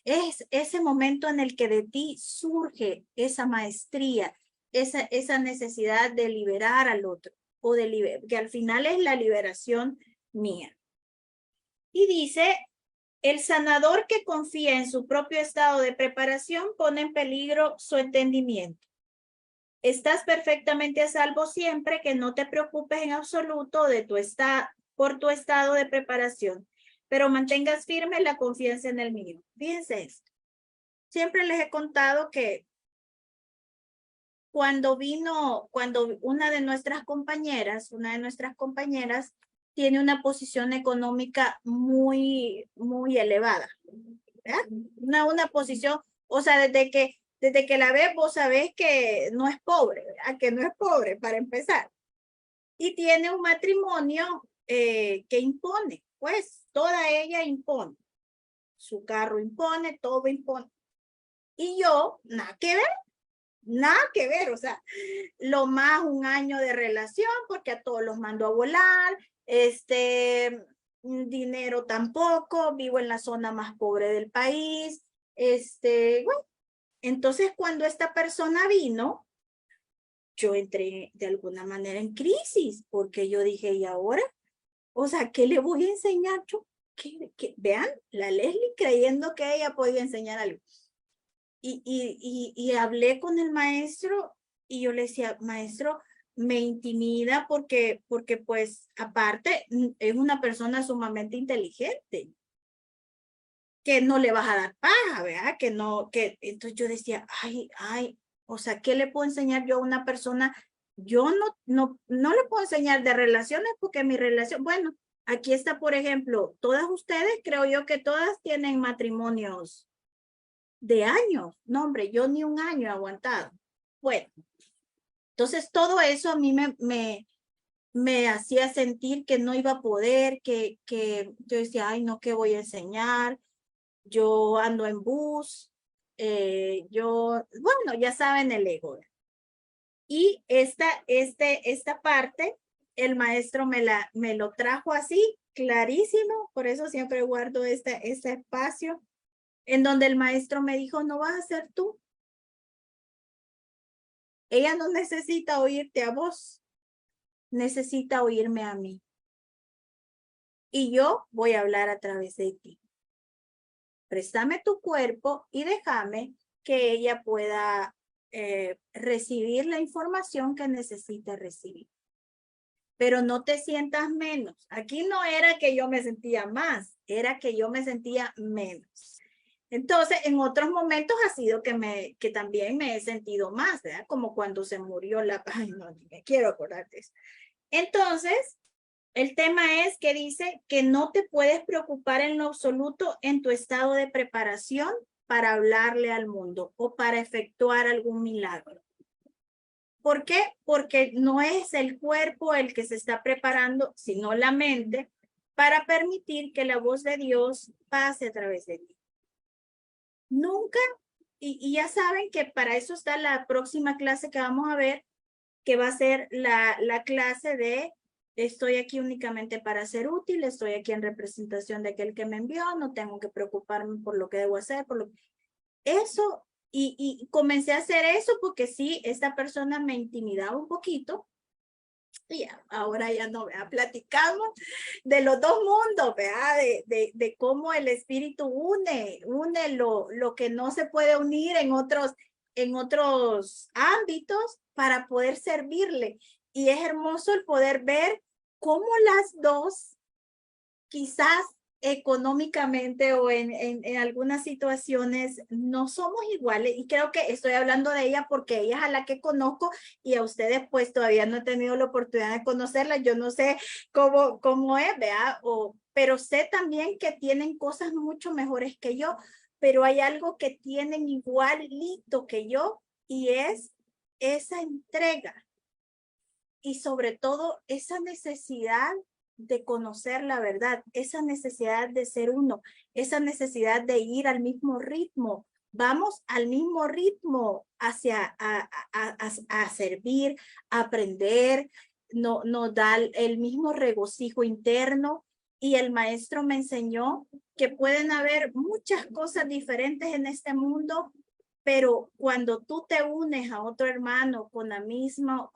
Es ese momento en el que de ti surge esa maestría, esa necesidad de liberar al otro, o que al final es la liberación mía. Y dice, el sanador que confía en su propio estado de preparación pone en peligro su entendimiento. Estás perfectamente a salvo siempre que no te preocupes en absoluto por tu estado de preparación, pero mantengas firme la confianza en el mío. Fíjense esto. Siempre les he contado que cuando una de nuestras compañeras tiene una posición económica muy elevada, ¿verdad? Una posición, o sea, desde que la ves, vos sabés que no es pobre, ¿verdad? Que no es pobre para empezar. Y tiene un matrimonio que impone, pues toda ella impone. Su carro impone, todo impone. Y yo, nada que ver, o sea, lo más un año de relación porque a todos los mando a volar, dinero tampoco, vivo en la zona más pobre del país, bueno, entonces cuando esta persona vino, yo entré de alguna manera en crisis porque yo dije, ¿y ahora? O sea, ¿qué le voy a enseñar yo? Vean, la Leslie creyendo que ella podía enseñar algo. Y hablé con el maestro y yo le decía, maestro, me intimida porque pues aparte es una persona sumamente inteligente, que no le vas a dar paja, ¿verdad? Entonces yo decía, o sea, ¿qué le puedo enseñar yo a una persona? Yo no le puedo enseñar de relaciones porque mi relación, bueno, aquí está, por ejemplo, todas ustedes, creo yo que todas tienen matrimonios de años. No, hombre, yo ni un año he aguantado. Bueno, entonces todo eso a mí me hacía sentir que no iba a poder, que yo decía, ay, no, ¿qué voy a enseñar? Yo ando en bus, bueno, ya saben el ego. Y esta parte, el maestro me lo trajo así, clarísimo, por eso siempre guardo este espacio en donde el maestro me dijo, no vas a ser tú. Ella no necesita oírte a vos, necesita oírme a mí. Y yo voy a hablar a través de ti. Préstame tu cuerpo y déjame que ella pueda recibir la información que necesita recibir. Pero no te sientas menos. Aquí no era que yo me sentía más, era que yo me sentía menos. Entonces, en otros momentos ha sido que también me he sentido más, ¿verdad? Como cuando se murió la... Ay, no, ni me quiero acordar de eso. Entonces, el tema es que dice que no te puedes preocupar en lo absoluto en tu estado de preparación para hablarle al mundo o para efectuar algún milagro. ¿Por qué? Porque no es el cuerpo el que se está preparando, sino la mente para permitir que la voz de Dios pase a través de ti. Nunca, y ya saben que para eso está la próxima clase que vamos a ver, que va a ser la clase de estoy aquí únicamente para ser útil, estoy aquí en representación de aquel que me envió, no tengo que preocuparme por lo que debo hacer, por lo eso, y comencé a hacer eso porque sí, esta persona me intimidaba un poquito, y ahora ya no, vea, platicamos de los dos mundos, vea, de cómo el espíritu une lo que no se puede unir en otros ámbitos para poder servirle. Y es hermoso el poder ver cómo las dos, quizás económicamente o en algunas situaciones no somos iguales, y creo que estoy hablando de ella porque ella es a la que conozco y a ustedes pues todavía no he tenido la oportunidad de conocerla. Yo no sé cómo es, ¿verdad? Pero sé también que tienen cosas mucho mejores que yo, pero hay algo que tienen igualito que yo y es esa entrega y sobre todo esa necesidad de conocer la verdad, esa necesidad de ser uno, esa necesidad de ir al mismo ritmo. Vamos al mismo ritmo hacia a servir, a aprender, nos da el mismo regocijo interno. Y el maestro me enseñó que pueden haber muchas cosas diferentes en este mundo, pero cuando tú te unes a otro hermano con la misma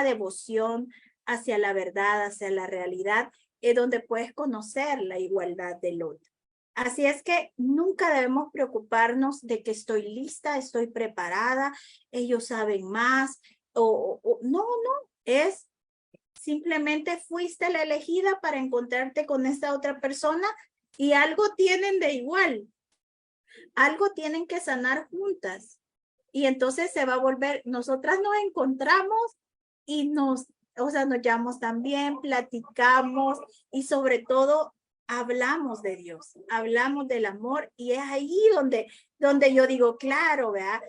devoción hacia la verdad, hacia la realidad, es donde puedes conocer la igualdad del otro. Así es que nunca debemos preocuparnos de que estoy lista, estoy preparada, ellos saben más, no, es simplemente fuiste la elegida para encontrarte con esta otra persona y algo tienen de igual. Algo tienen que sanar juntas. Y entonces se va a volver, nosotras nos encontramos y nos llamamos también, platicamos y sobre todo hablamos de Dios, hablamos del amor y es ahí donde yo digo, claro, ¿verdad?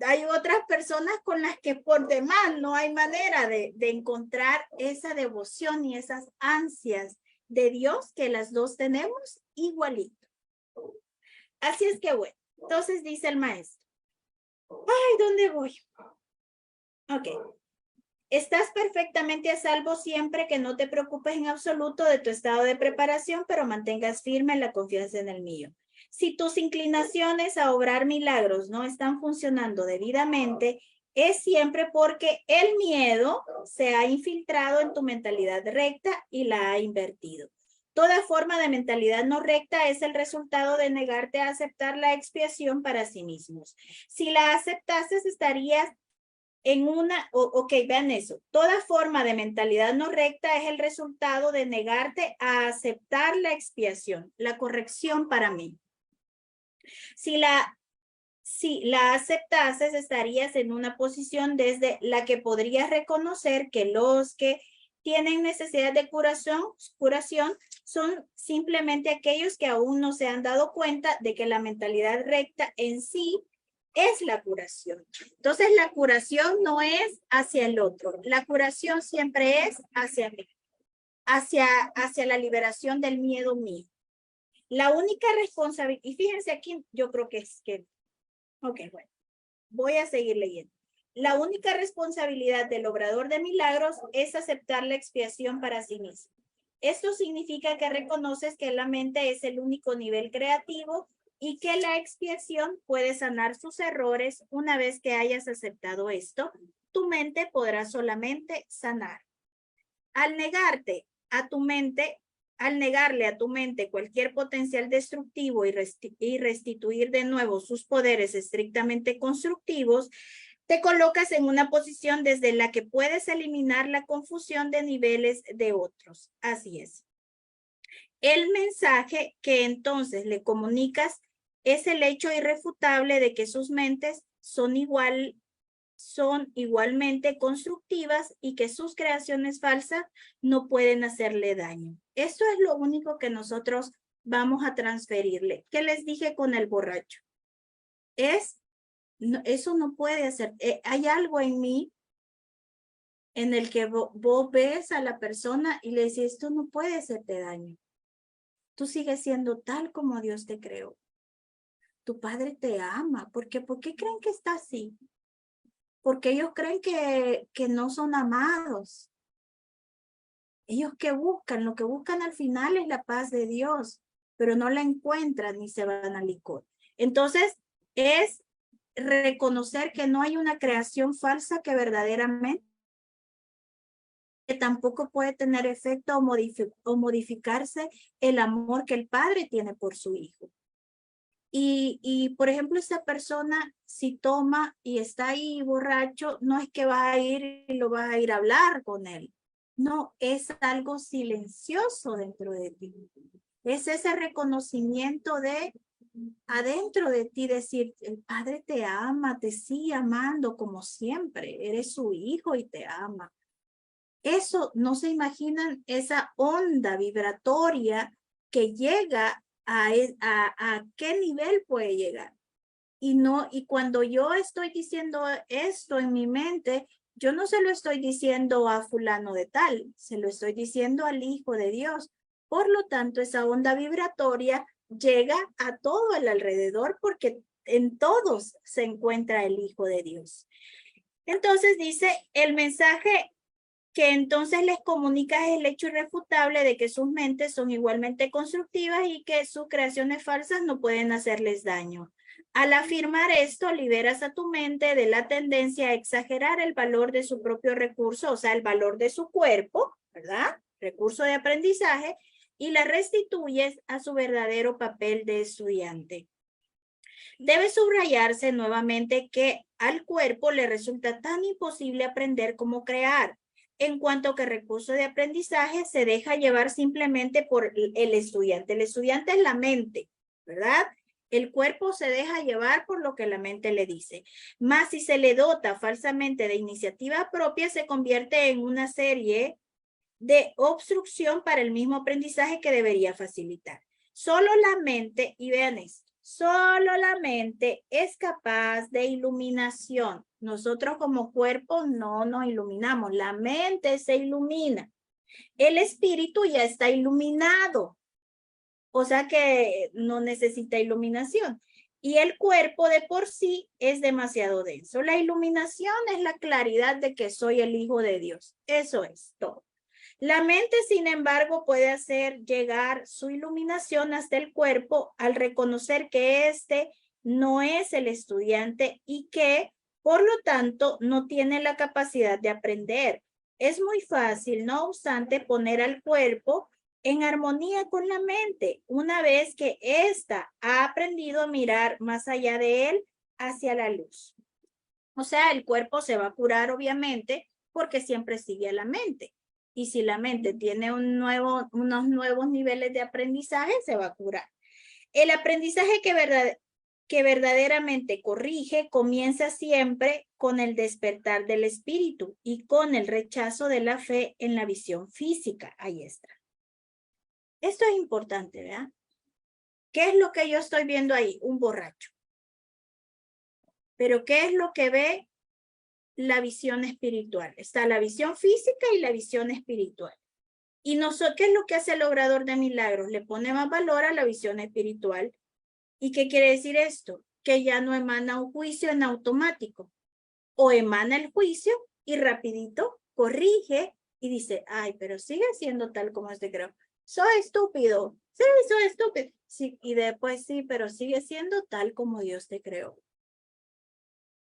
Hay otras personas con las que por demás no hay manera de encontrar esa devoción y esas ansias de Dios que las dos tenemos igualito. Así es que bueno, entonces dice el maestro, ay, ¿dónde voy? Ok. Estás perfectamente a salvo siempre que no te preocupes en absoluto de tu estado de preparación, pero mantengas firme la confianza en el mío. Si tus inclinaciones a obrar milagros no están funcionando debidamente, es siempre porque el miedo se ha infiltrado en tu mentalidad recta y la ha invertido. Toda forma de mentalidad no recta es el resultado de negarte a aceptar la expiación para sí mismos. Si la aceptases, estarías en ok, vean eso. Toda forma de mentalidad no recta es el resultado de negarte a aceptar la expiación, la corrección para mí. Si la aceptases, estarías en una posición desde la que podrías reconocer que los que tienen necesidad de curación son simplemente aquellos que aún no se han dado cuenta de que la mentalidad recta en sí es la curación. Entonces, la curación no es hacia el otro. La curación siempre es hacia mí, hacia la liberación del miedo mío. La única responsabilidad, y fíjense aquí, yo creo que ok, bueno, voy a seguir leyendo. La única responsabilidad del obrador de milagros es aceptar la expiación para sí mismo. Esto significa que reconoces que la mente es el único nivel creativo y que la expiación puede sanar sus errores. Una vez que hayas aceptado esto, tu mente podrá solamente sanar. Al negarle a tu mente cualquier potencial destructivo y restituir de nuevo sus poderes estrictamente constructivos, te colocas en una posición desde la que puedes eliminar la confusión de niveles de otros. Así es. El mensaje que entonces le comunicas es el hecho irrefutable de que sus mentes son igualmente constructivas y que sus creaciones falsas no pueden hacerle daño. Esto es lo único que nosotros vamos a transferirle. ¿Qué les dije con el borracho? Eso no puede hacer. Hay algo en mí en el que vos ves a la persona y le decís, esto no puede hacerte daño. Tú sigues siendo tal como Dios te creó. Tu padre te ama. ¿Por qué creen que está así? Porque ellos creen que no son amados. Ellos lo que buscan al final es la paz de Dios, pero no la encuentran ni se van al licor. Entonces, es reconocer que no hay una creación falsa que verdaderamente que tampoco puede tener efecto o modificarse el amor que el padre tiene por su hijo. Por ejemplo, esa persona, si toma y está ahí borracho, no es que va a ir y lo va a ir a hablar con él. No, es algo silencioso dentro de ti. Es ese reconocimiento de adentro de ti, decir, el Padre te ama, te sigue amando como siempre. Eres su hijo y te ama. Eso, no se imaginan esa onda vibratoria que llega a qué nivel puede llegar. Y cuando yo estoy diciendo esto en mi mente, yo no se lo estoy diciendo a fulano de tal, se lo estoy diciendo al Hijo de Dios. Por lo tanto, esa onda vibratoria llega a todo el alrededor porque en todos se encuentra el Hijo de Dios. Entonces dice, el mensaje que entonces les comunica es el hecho irrefutable de que sus mentes son igualmente constructivas y que sus creaciones falsas no pueden hacerles daño. Al afirmar esto, liberas a tu mente de la tendencia a exagerar el valor de su propio recurso, o sea, el valor de su cuerpo, ¿verdad? Recurso de aprendizaje, y la restituyes a su verdadero papel de estudiante. Debe subrayarse nuevamente que al cuerpo le resulta tan imposible aprender como crear, en cuanto que recurso de aprendizaje se deja llevar simplemente por el estudiante. El estudiante es la mente, ¿verdad? El cuerpo se deja llevar por lo que la mente le dice. Más si se le dota falsamente de iniciativa propia, se convierte en una serie de obstrucción para el mismo aprendizaje que debería facilitar. Solo la mente, y vean esto, solo la mente es capaz de iluminación. Nosotros como cuerpo no nos iluminamos, la mente se ilumina. El espíritu ya está iluminado, o sea que no necesita iluminación. Y el cuerpo de por sí es demasiado denso. La iluminación es la claridad de que soy el Hijo de Dios. Eso es todo. La mente, sin embargo, puede hacer llegar su iluminación hasta el cuerpo al reconocer que éste no es el estudiante y que, por lo tanto, no tiene la capacidad de aprender. Es muy fácil, no obstante, poner al cuerpo en armonía con la mente, una vez que ésta ha aprendido a mirar más allá de él hacia la luz. O sea, el cuerpo se va a curar, obviamente, porque siempre sigue a la mente. Y si la mente tiene unos nuevos niveles de aprendizaje, se va a curar. El aprendizaje que verdaderamente corrige comienza siempre con el despertar del espíritu y con el rechazo de la fe en la visión física. Ahí está. Esto es importante, ¿verdad? ¿Qué es lo que yo estoy viendo ahí? Un borracho. Pero ¿qué es lo que ve la visión espiritual? Está la visión física y la visión espiritual. Y ¿qué es lo que hace el logrador de milagros? Le pone más valor a la visión espiritual. ¿Y qué quiere decir esto? Que ya no emana un juicio en automático. O emana el juicio y rapidito corrige y dice, ay, pero sigue siendo tal como te creo. Soy estúpido. Sí, soy estúpido. Sí, y después sí, pero sigue siendo tal como Dios te creó.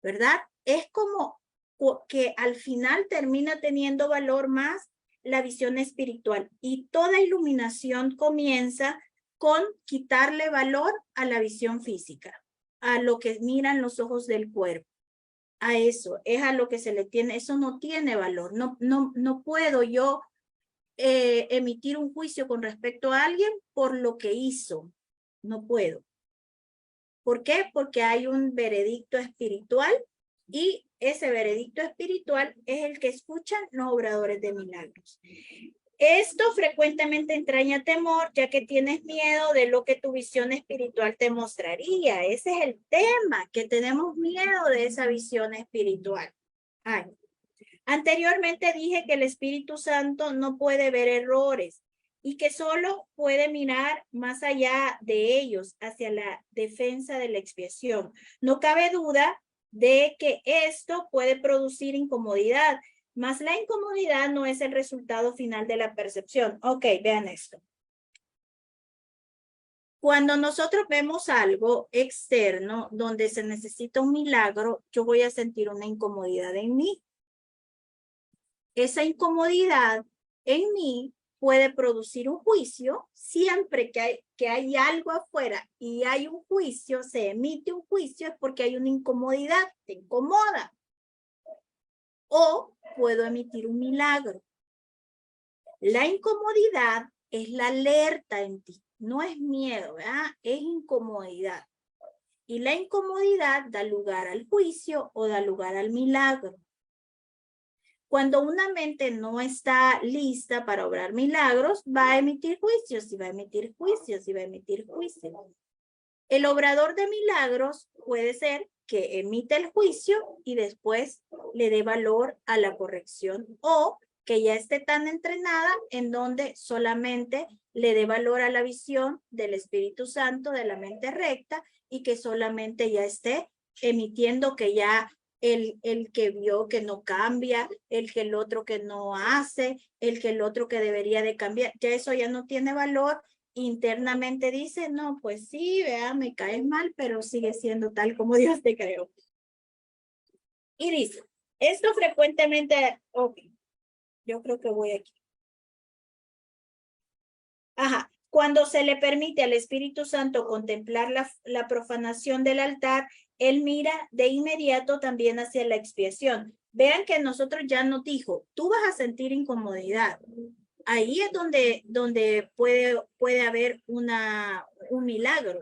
¿Verdad? Es como que al final termina teniendo valor más la visión espiritual y toda iluminación comienza con quitarle valor a la visión física, a lo que miran los ojos del cuerpo. A eso, es a lo que se le tiene, eso no tiene valor. No puedo yo emitir un juicio con respecto a alguien por lo que hizo. No puedo. ¿Por qué? Porque hay un veredicto espiritual y ese veredicto espiritual es el que escuchan los obradores de milagros. Esto frecuentemente entraña temor, ya que tienes miedo de lo que tu visión espiritual te mostraría. Ese es el tema, que tenemos miedo de esa visión espiritual. Ay. Anteriormente dije que el Espíritu Santo no puede ver errores y que solo puede mirar más allá de ellos, hacia la defensa de la expiación. No cabe duda de que esto puede producir incomodidad, mas la incomodidad no es el resultado final de la percepción. Ok, vean esto. Cuando nosotros vemos algo externo donde se necesita un milagro, yo voy a sentir una incomodidad en mí. Esa incomodidad en mí puede producir un juicio. Siempre que hay algo afuera y hay un juicio, se emite un juicio, es porque hay una incomodidad, te incomoda. O puedo emitir un milagro. La incomodidad es la alerta en ti, no es miedo, ¿verdad? Es incomodidad. Y la incomodidad da lugar al juicio o da lugar al milagro. Cuando una mente no está lista para obrar milagros, va a emitir juicios y va a emitir juicios y va a emitir juicios. El obrador de milagros puede ser que emita el juicio y después le dé valor a la corrección, o que ya esté tan entrenada en donde solamente le dé valor a la visión del Espíritu Santo, de la mente recta, y que solamente ya esté emitiendo que ya el que vio que no cambia, el otro que no hace, el otro que debería de cambiar, ya eso ya no tiene valor. Internamente dice, no, pues sí, vea, me caes mal, pero sigue siendo tal como Dios te creó. Y dice, esto frecuentemente, ok, yo creo que voy aquí. Ajá, cuando se le permite al Espíritu Santo contemplar la profanación del altar, él mira de inmediato también hacia la expiación. Vean que nosotros ya nos dijo, tú vas a sentir incomodidad. Ahí es donde puede haber un milagro.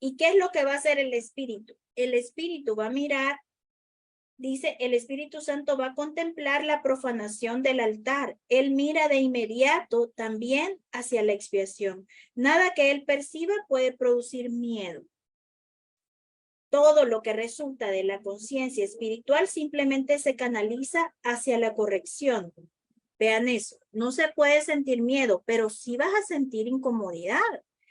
¿Y qué es lo que va a hacer el Espíritu? El Espíritu va a mirar, dice, el Espíritu Santo va a contemplar la profanación del altar. Él mira de inmediato también hacia la expiación. Nada que él perciba puede producir miedo. Todo lo que resulta de la conciencia espiritual simplemente se canaliza hacia la corrección. Vean eso, no se puede sentir miedo, pero sí vas a sentir incomodidad.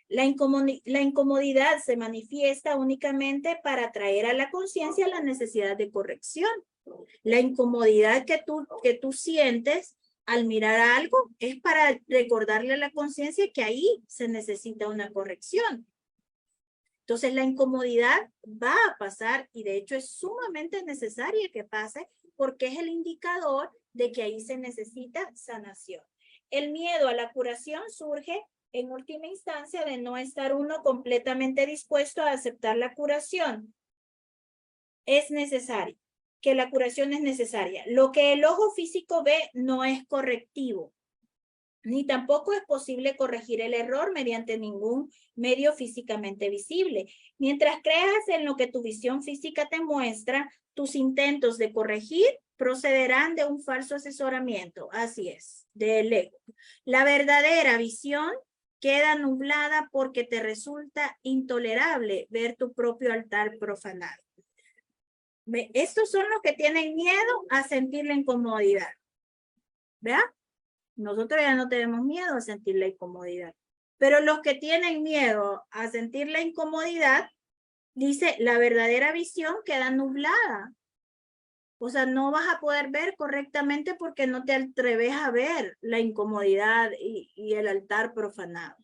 La incomodidad se manifiesta únicamente para traer a la conciencia la necesidad de corrección. La incomodidad que tú sientes al mirar algo es para recordarle a la conciencia que ahí se necesita una corrección. Entonces la incomodidad va a pasar y de hecho es sumamente necesaria que pase porque es el indicador de que ahí se necesita sanación. El miedo a la curación surge en última instancia de no estar uno completamente dispuesto a aceptar la curación. Es necesario, que la curación es necesaria. Lo que el ojo físico ve no es correctivo, ni tampoco es posible corregir el error mediante ningún medio físicamente visible. Mientras creas en lo que tu visión física te muestra, tus intentos de corregir procederán de un falso asesoramiento. Así es, del ego. La verdadera visión queda nublada porque te resulta intolerable ver tu propio altar profanado. Estos son los que tienen miedo a sentir la incomodidad. ¿Verdad? Nosotros ya no tenemos miedo a sentir la incomodidad. Pero los que tienen miedo a sentir la incomodidad, dice, la verdadera visión queda nublada. O sea, no vas a poder ver correctamente porque no te atreves a ver la incomodidad y el altar profanado.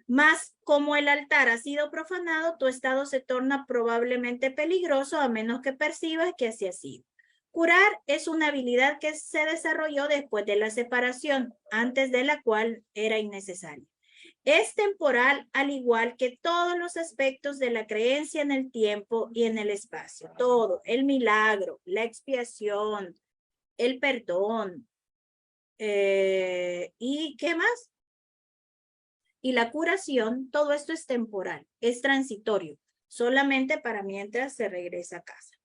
Mas como el altar ha sido profanado, tu estado se torna probablemente peligroso a menos que percibas que así ha sido. Curar es una habilidad que se desarrolló después de la separación, antes de la cual era innecesaria. Es temporal, al igual que todos los aspectos de la creencia en el tiempo y en el espacio. Todo, el milagro, la expiación, el perdón, ¿y qué más? Y la curación, todo esto es temporal, es transitorio, solamente para mientras se regresa a casa.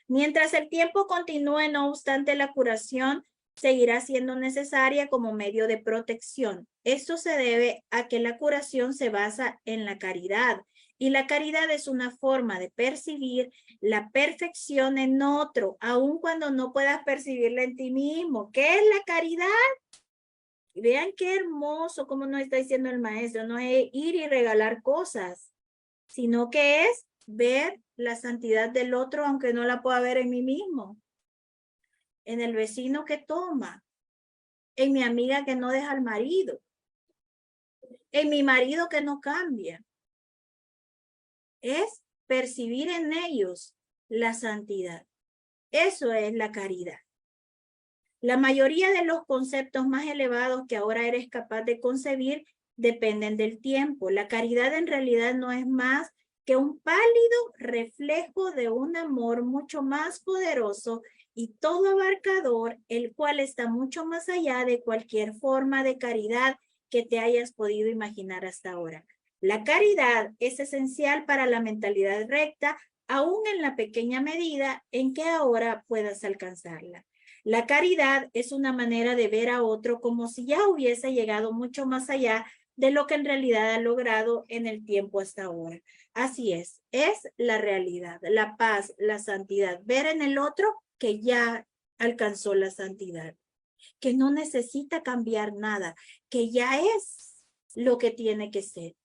Mientras el tiempo continúe, no obstante, la curación seguirá siendo necesaria como medio de protección. Esto se debe a que la curación se basa en la caridad, y la caridad es una forma de percibir la perfección en otro, aun cuando no puedas percibirla en ti mismo. ¿Qué es la caridad? Vean qué hermoso como nos está diciendo el maestro, no es ir y regalar cosas, sino que es ver la santidad del otro aunque no la pueda ver en mí mismo, en el vecino que toma, en mi amiga que no deja al marido, en mi marido que no cambia. Es percibir en ellos la santidad. Eso es la caridad. La mayoría de los conceptos más elevados que ahora eres capaz de concebir dependen del tiempo. La caridad en realidad no es más que un pálido reflejo de un amor mucho más poderoso y todo abarcador, el cual está mucho más allá de cualquier forma de caridad que te hayas podido imaginar hasta ahora. La caridad es esencial para la mentalidad recta, aún en la pequeña medida en que ahora puedas alcanzarla. La caridad es una manera de ver a otro como si ya hubiese llegado mucho más allá de lo que en realidad ha logrado en el tiempo hasta ahora. Así es la realidad, la paz, la santidad, ver en el otro que ya alcanzó la santidad, que no necesita cambiar nada, que ya es lo que tiene que ser.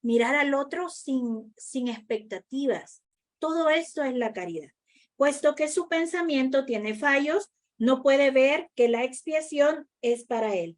Mirar al otro sin expectativas. Todo esto es la caridad. Puesto que su pensamiento tiene fallos, no puede ver que la expiación es para él.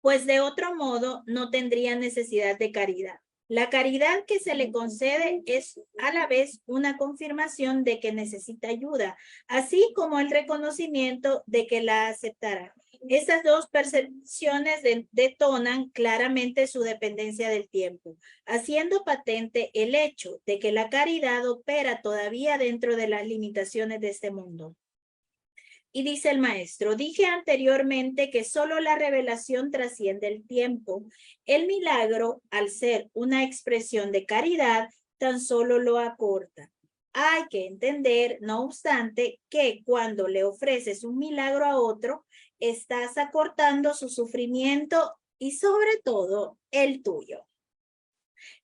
Pues de otro modo no tendría necesidad de caridad. La caridad que se le concede es a la vez una confirmación de que necesita ayuda, así como el reconocimiento de que la aceptará. Estas dos percepciones detonan claramente su dependencia del tiempo, haciendo patente el hecho de que la caridad opera todavía dentro de las limitaciones de este mundo. Y dice el maestro, dije anteriormente que solo la revelación trasciende el tiempo. El milagro, al ser una expresión de caridad, tan solo lo acorta. Hay que entender, no obstante, que cuando le ofreces un milagro a otro, estás acortando su sufrimiento y sobre todo el tuyo.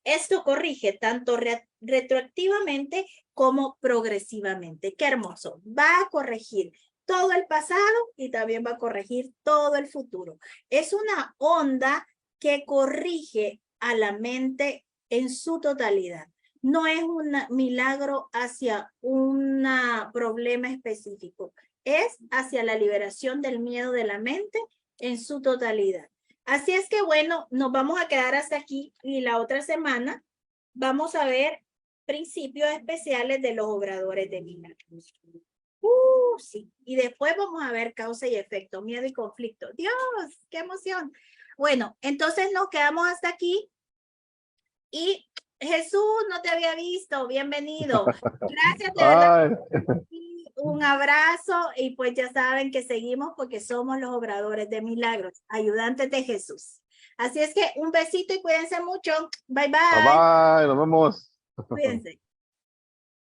Esto corrige tanto retroactivamente como progresivamente. Qué hermoso. Va a corregir todo el pasado y también va a corregir todo el futuro. Es una onda que corrige a la mente en su totalidad. No es un milagro hacia un problema específico. Es hacia la liberación del miedo de la mente en su totalidad. Así es que bueno, nos vamos a quedar hasta aquí y la otra semana vamos a ver principios especiales de los obradores de milagros. Sí. Y después vamos a ver causa y efecto, miedo y conflicto. Dios, qué emoción. Bueno, entonces nos quedamos hasta aquí. Y Jesús, no te había visto. Bienvenido. Gracias, de verdad. Un abrazo y pues ya saben que seguimos porque somos los obradores de milagros, ayudantes de Jesús. Así es que un besito y cuídense mucho. Bye, bye. Bye, bye, nos vemos. Cuídense.